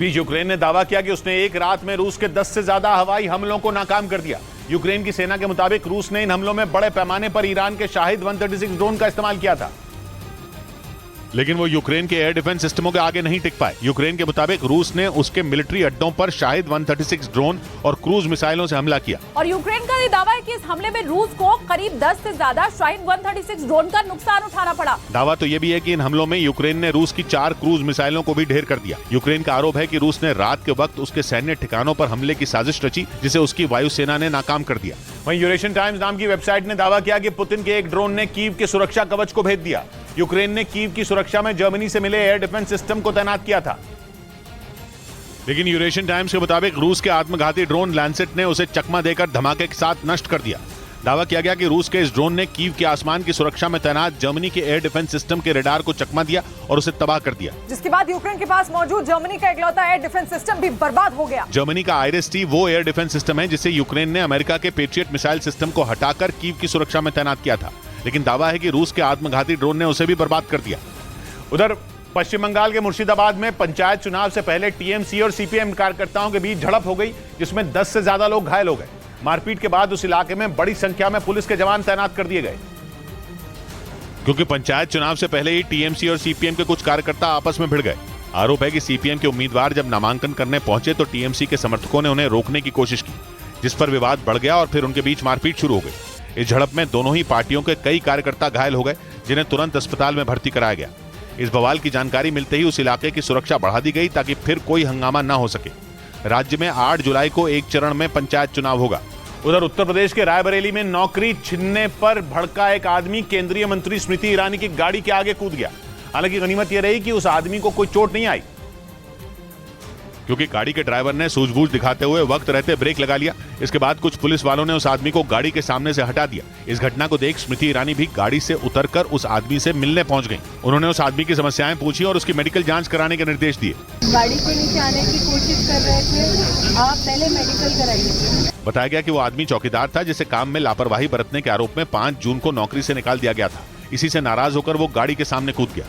बीच Ukraine ने दावा किया कि उसने एक रात में रूस के 10 से ज्यादा हवाई हमलों को नाकाम कर दिया। यूक्रेन की सेना के मुताबिक रूस ने इन हमलों में बड़े पैमाने पर ईरान के शाहिद 136 ड्रोन का इस्तेमाल किया था, लेकिन वो यूक्रेन के एयर डिफेंस सिस्टमों के आगे नहीं टिक पाए। यूक्रेन के मुताबिक रूस ने उसके मिलिट्री अड्डों पर शाहिद 136 ड्रोन और क्रूज मिसाइलों से हमला किया। और यूक्रेन का ये दावा है कि इस हमले में रूस को करीब 10 से ज्यादा शाहिद 136 ड्रोन का नुकसान उठाना पड़ा। दावा तो ये भी है कि इन हमलों में यूक्रेन ने रूस की 4 क्रूज मिसाइलों को भी ढेर कर दिया। यूक्रेन का आरोप है कि रूस ने रात के वक्त उसके सैन्य ठिकानों पर हमले की साजिश रची, जिसे उसकी वायुसेना ने नाकाम कर दिया। वहीं यूरेशियन टाइम्स नाम की वेबसाइट ने दावा किया कि पुतिन के एक ड्रोन ने कीव के सुरक्षा कवच को भेद दिया। यूक्रेन ने कीव की सुरक्षा में जर्मनी से मिले एयर डिफेंस सिस्टम को तैनात किया था, लेकिन यूरेशियन टाइम्स के मुताबिक रूस के आत्मघाती ड्रोन लैंसेट ने उसे चकमा देकर धमाके के साथ नष्ट कर दिया। दावा किया गया कि रूस के इस ड्रोन ने कीव के आसमान की सुरक्षा में तैनात जर्मनी के एयर डिफेंस सिस्टम के रडार को चकमा दिया और उसे तबाह कर दिया, जिसके बाद यूक्रेन के पास मौजूद जर्मनी का इकलौता एयर डिफेंस सिस्टम भी बर्बाद हो गया। जर्मनी का आईरिस-T वो एयर डिफेंस सिस्टम है जिसे यूक्रेन ने अमेरिका के पेट्रियट मिसाइल सिस्टम को हटाकर कीव की सुरक्षा में तैनात किया था, लेकिन दावा है कि रूस के आत्मघाती ड्रोन ने उसे भी बर्बाद कर दिया। उधर पश्चिम बंगाल के मुर्शिदाबाद में पंचायत चुनाव से पहले टीएमसी और सीपीएम कार्यकर्ताओं के बीच झड़प हो गई, जिसमें 10 से ज्यादा लोग घायल हो गए। मारपीट के बाद उस इलाके में बड़ी संख्या में पुलिस के जवान तैनात कर दिए गए, क्योंकि पंचायत चुनाव से पहले ही टीएमसी और सीपीएम के कुछ कार्यकर्ता आपस में भिड़ गए। आरोप है कि सीपीएम के उम्मीदवार जब नामांकन करने पहुंचे तो टीएमसी के समर्थकों ने उन्हें रोकने की कोशिश की, जिस पर विवाद बढ़ गया और फिर उनके बीच मारपीट शुरू हो गई। इस झड़प में दोनों ही पार्टियों के कई कार्यकर्ता घायल हो गए, जिन्हें तुरंत अस्पताल में भर्ती कराया गया। इस बवाल की जानकारी मिलते ही उस इलाके की सुरक्षा बढ़ा दी गई ताकि फिर कोई हंगामा न हो सके। राज्य में 8 जुलाई को एक चरण में पंचायत चुनाव होगा। उधर उत्तर प्रदेश के रायबरेली में नौकरी छीनने पर भड़का एक आदमी केंद्रीय मंत्री स्मृति ईरानी की गाड़ी के आगे कूद गया। हालांकि गनीमत यह रही कि उस आदमी को कोई चोट नहीं आई, क्योंकि गाड़ी के ड्राइवर ने सूझबूझ दिखाते हुए वक्त रहते ब्रेक लगा लिया। इसके बाद कुछ पुलिस वालों ने उस आदमी को गाड़ी के सामने से हटा दिया। इस घटना को देख स्मृति ईरानी भी गाड़ी से उतरकर उस आदमी से मिलने पहुंच गईं। उन्होंने उस आदमी की समस्याएं पूछी और उसकी मेडिकल जांच कराने के निर्देश दिए। गाड़ी के नीचे आने की कोशिश कर रहे थे, आप पहले मेडिकल कराइए। बताया गया कि वो आदमी चौकीदार था, जिसे काम में लापरवाही बरतने के आरोप में 5 जून को नौकरी से निकाल दिया गया था। इसी से नाराज होकर वो गाड़ी के सामने कूद गया।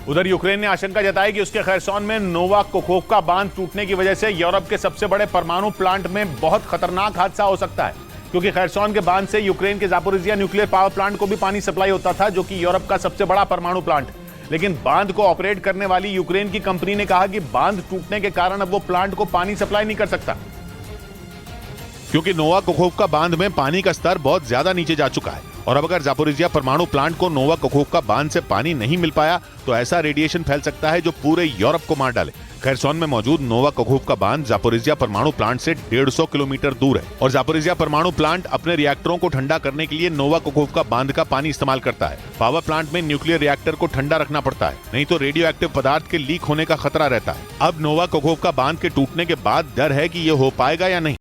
उधर यूक्रेन ने आशंका जताई कि उसके खैरसोन में नोवा कोखोवका बांध टूटने की वजह से यूरोप के सबसे बड़े परमाणु प्लांट में बहुत खतरनाक हादसा हो सकता है, क्योंकि खैरसोन के बांध से यूक्रेन के जापोरिजिया न्यूक्लियर पावर प्लांट को भी पानी सप्लाई होता था, जो कि यूरोप का सबसे बड़ा परमाणु प्लांट है। लेकिन बांध को ऑपरेट करने वाली यूक्रेन की कंपनी ने कहा कि बांध टूटने के कारण अब वो प्लांट को पानी सप्लाई नहीं कर सकता, क्योंकि नोवा कोखोवका बांध में पानी का स्तर बहुत ज्यादा नीचे जा चुका है। और अब अगर जापोरिजिया परमाणु प्लांट को नोवा कोखोवका बांध से पानी नहीं मिल पाया तो ऐसा रेडिएशन फैल सकता है जो पूरे यूरोप को मार डाले। खैरसोन में मौजूद नोवा कोखोवका बांध जापोरिजिया परमाणु प्लांट से 150 किलोमीटर दूर है और जापोरिजिया परमाणु प्लांट अपने रिएक्टरों को ठंडा करने के लिए नोवा कोखोवका बांध का पानी इस्तेमाल करता है। पावर प्लांट में न्यूक्लियर रिएक्टर को ठंडा रखना पड़ता है, नहीं तो रेडियो एक्टिव पदार्थ के लीक होने का खतरा रहता है। अब नोवा कोखोवका बांध के टूटने के बाद डर है कि ये हो पाएगा या नहीं।